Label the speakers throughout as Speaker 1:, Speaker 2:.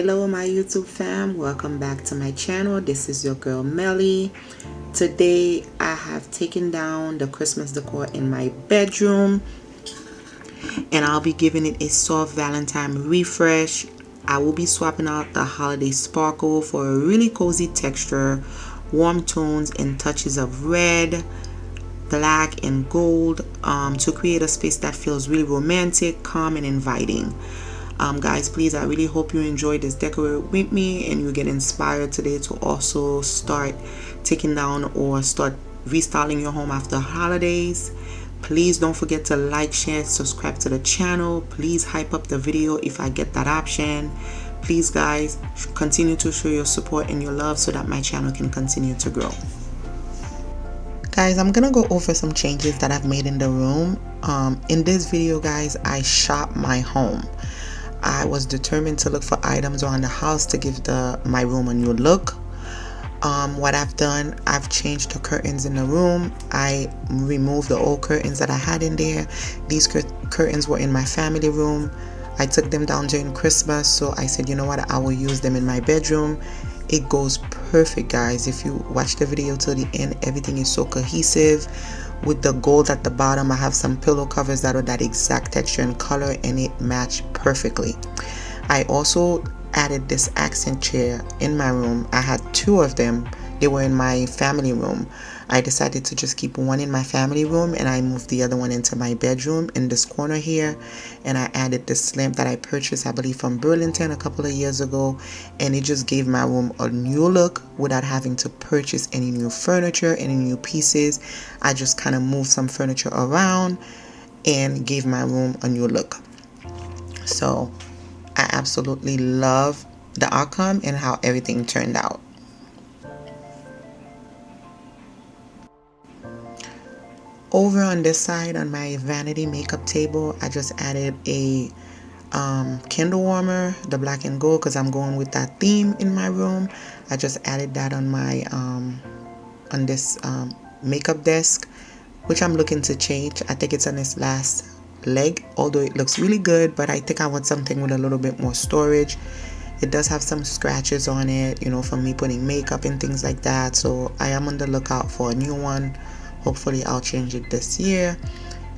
Speaker 1: Hello my YouTube fam, welcome back to my channel. This is your girl Melly. Today I have taken down the Christmas decor in my bedroom and I'll be giving it a soft Valentine refresh. I will be swapping out the holiday sparkle for a really cozy texture, warm tones and touches of red, black and gold to create a space that feels really romantic, calm and inviting. Guys, please, I really hope you enjoyed this decor with me and you get inspired today to also start taking down or start restyling your home after holidays. Please don't forget to like, share, subscribe to the channel. Please hype up the video if I get that option. Please guys, continue to show your support and your love so that my channel can continue to grow. Guys, I'm gonna go over some changes that I've made in the room. In this video guys, I shop my home. I was determined to look for items around the house to give my room a new look. What I've done, I've changed the curtains in the room. I removed the old curtains that I had in there. These curtains were in my family room. I took them down during Christmas, so I said, you know what, I will use them in my bedroom. It goes perfect, guys. If you watch the video till the end, everything is so cohesive. With the gold at the bottom, I have some pillow covers that are that exact texture and color, and it matched perfectly. I also added this accent chair in my room. I had two of them. They were in my family room. I decided to just keep one in my family room and I moved the other one into my bedroom in this corner here. And I added this lamp that I purchased, I believe from Burlington a couple of years ago, and it just gave my room a new look without having to purchase any new furniture, any new pieces. I just kind of moved some furniture around and gave my room a new look. So I absolutely love the outcome and how everything turned out. Over on this side on my vanity makeup table, I just added a candle warmer, the black and gold, because I'm going with that theme in my room. I just added that on my on this makeup desk, which I'm looking to change. I think it's on this last leg, although it looks really good, but I think I want something with a little bit more storage. It does have some scratches on it, you know, from me putting makeup and things like that, so I am on the lookout for a new one. Hopefully I'll change it this year.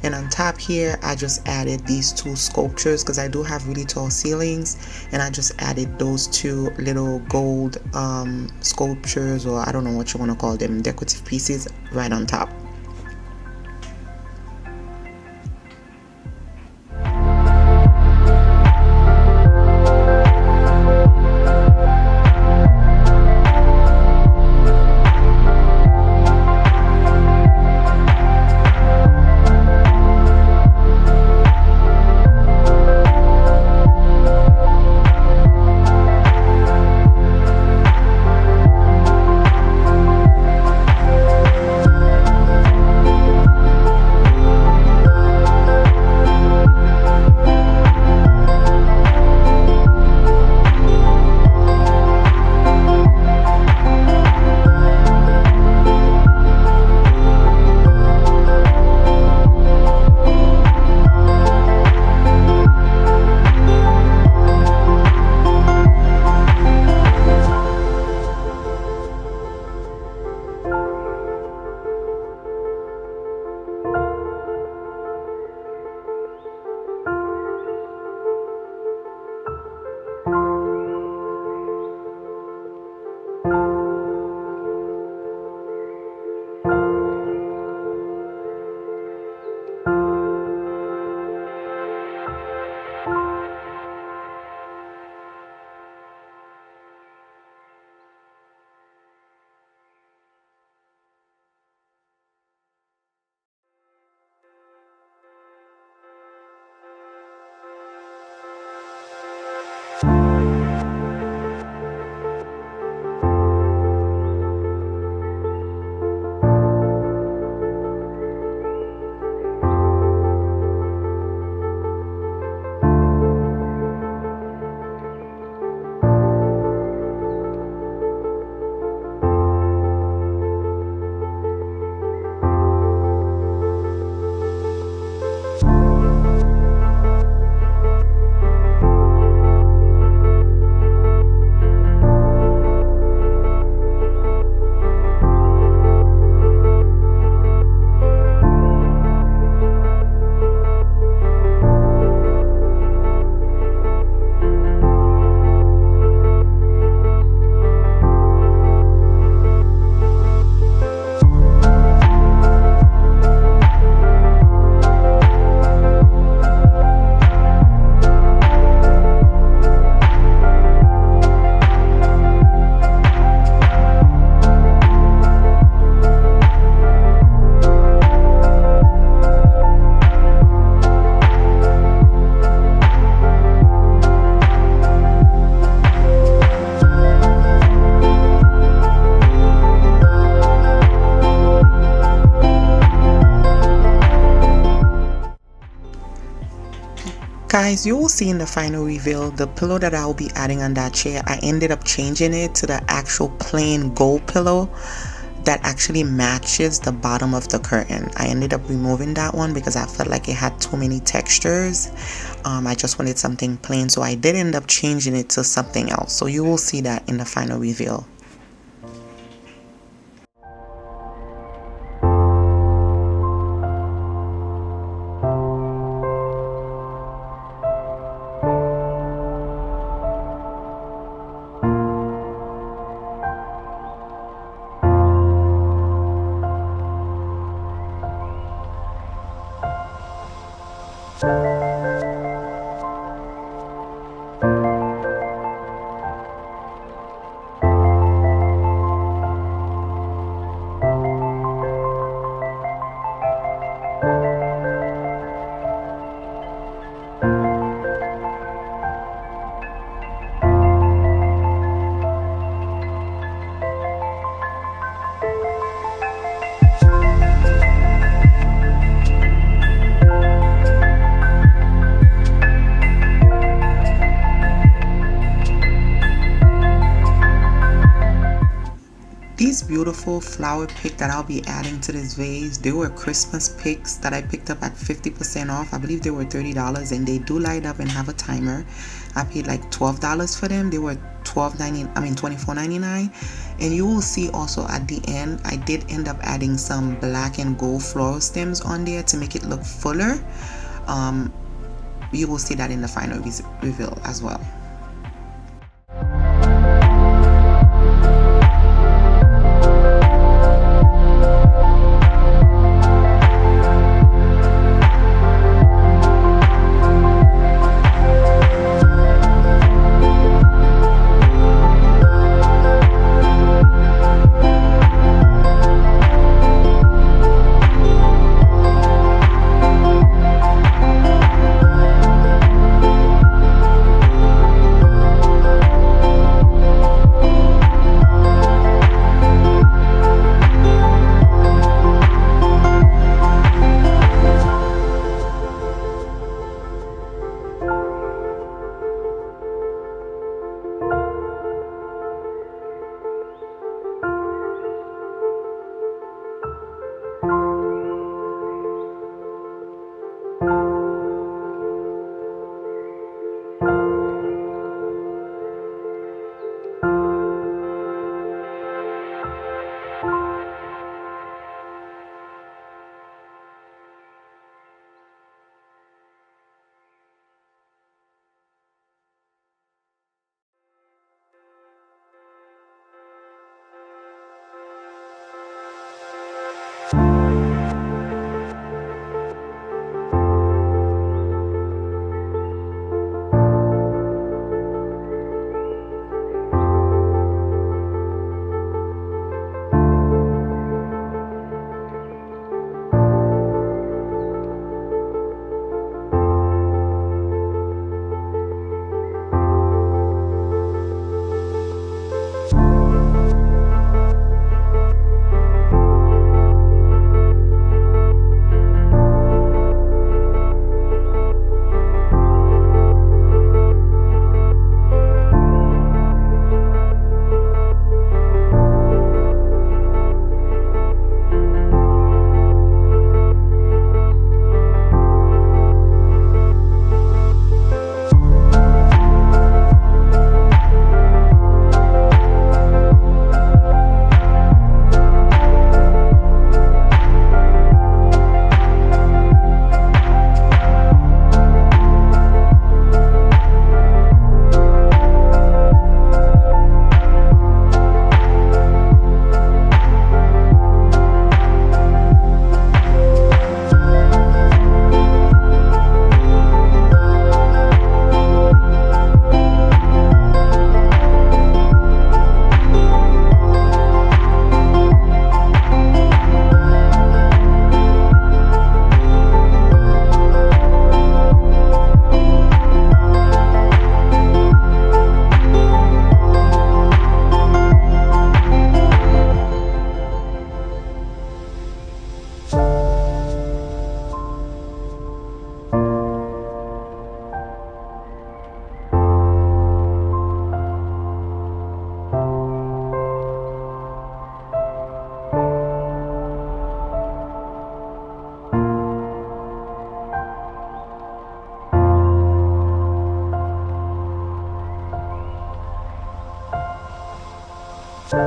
Speaker 1: And on top here, I just added these two sculptures because I do have really tall ceilings, and I just added those two little gold sculptures, or I don't know what you want to call them, decorative pieces, right on top. Guys, you will see in the final reveal the pillow that I will be adding on that chair. I ended up changing it to the actual plain gold pillow that actually matches the bottom of the curtain. I ended up removing that one because I felt like it had too many textures. I just wanted something plain, so I did end up changing it to something else. So you will see that in the final reveal. These beautiful flower pick that I'll be adding to this vase, they were Christmas picks that I picked up at 50% off. I believe they were $30, and they do light up and have a timer. I paid like $12 for them. They were $24.99. And you will see also at the end, I did end up adding some black and gold floral stems on there to make it look fuller. You will see that in the final reveal as well.
Speaker 2: You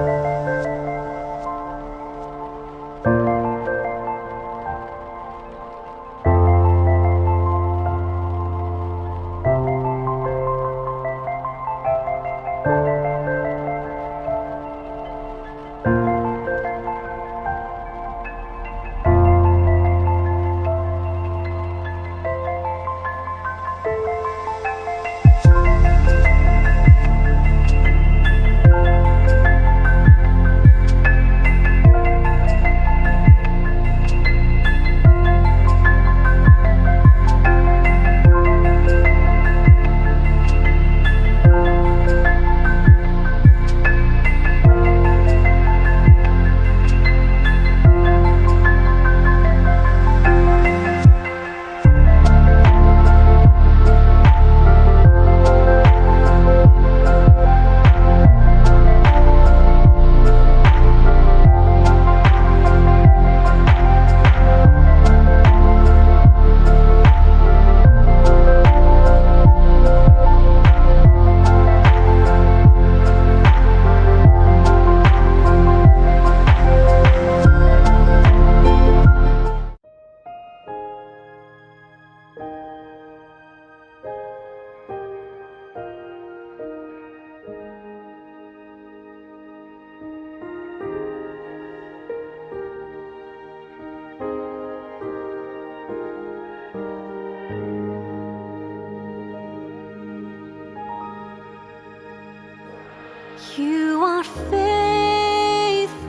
Speaker 2: are faithful,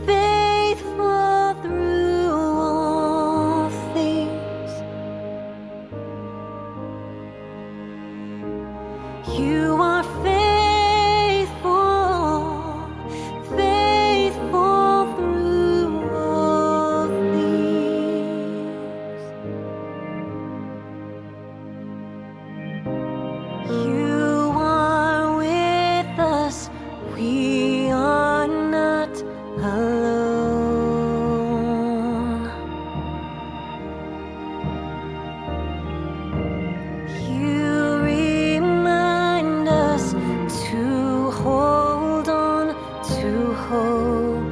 Speaker 2: faithful through all things. You are faithful, faithful through all things. You are with us, we are not alone. You remind us to hold on to hope.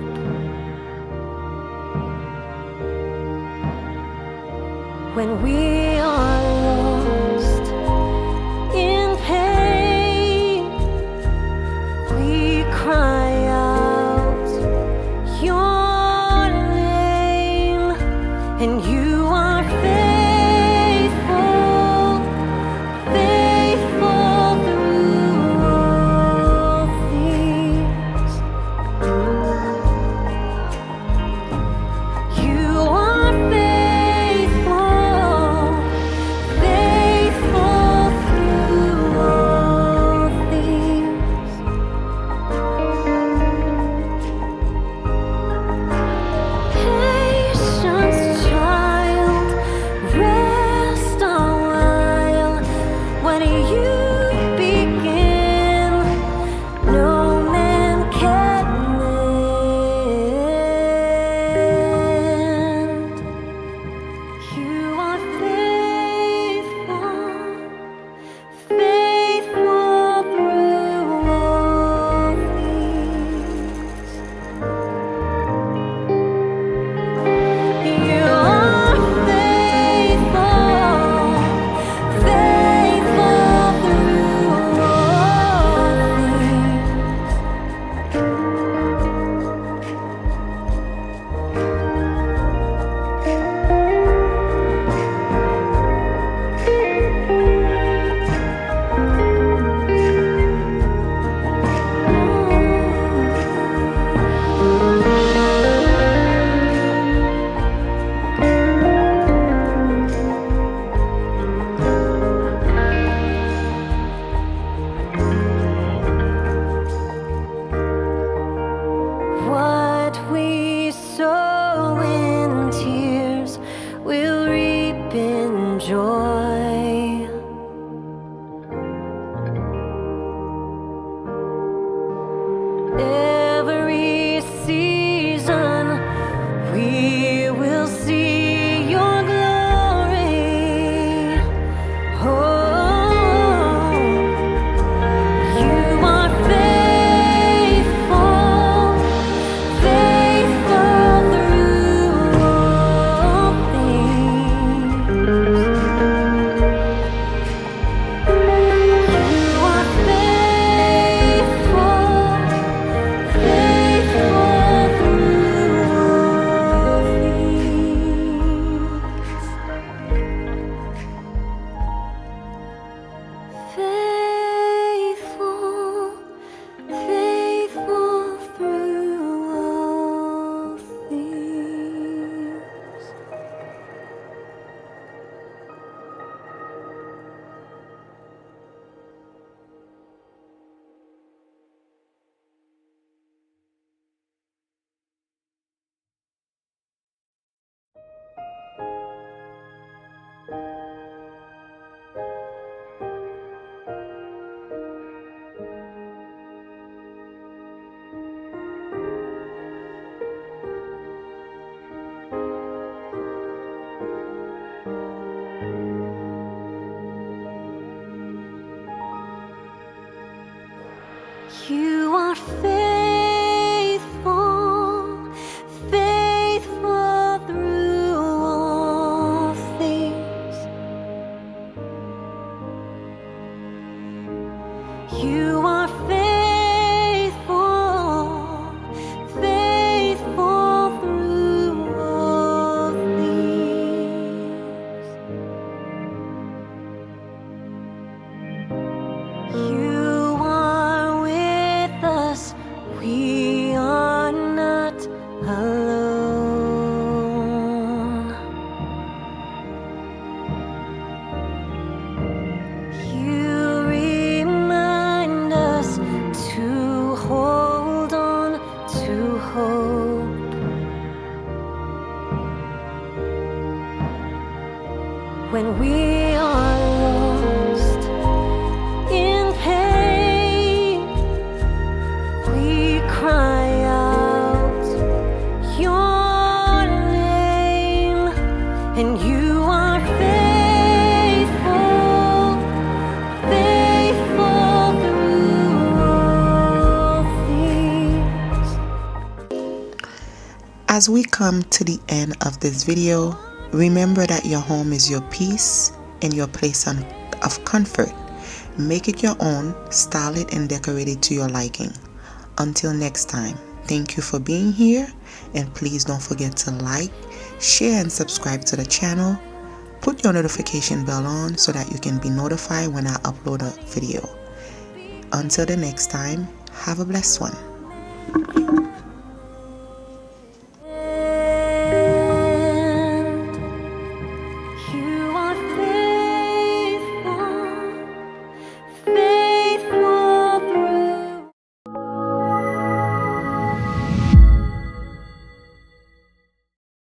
Speaker 2: When we are lost in pain, we cry out your name, and you are faithful, faithful through all things. You are faithful, faithful through all things. Patience, child, rest a while. When you begin, no man can mend. You are faithful, faithful through all things. You are faithful, faithful through all What we sow in tears, we'll reap in joy. Every season, we will see your glory. Oh, you are faithful. You are faithful, faithful through all things. You are faithful, faithful through all things. You are with us, we are not alone. You remind us to hold on to hope. When we are lost in pain, we cry out your name, and you are faithful, faithful through all things.
Speaker 1: As we come to the end of this video, remember that your home is your peace and your place of comfort. Make it your own, style it and decorate it to your liking. Until next time, thank you for being here, and please don't forget to like, share and subscribe to the channel. Put your notification bell on so that you can be notified when I upload a video. Until the next time, have a blessed one.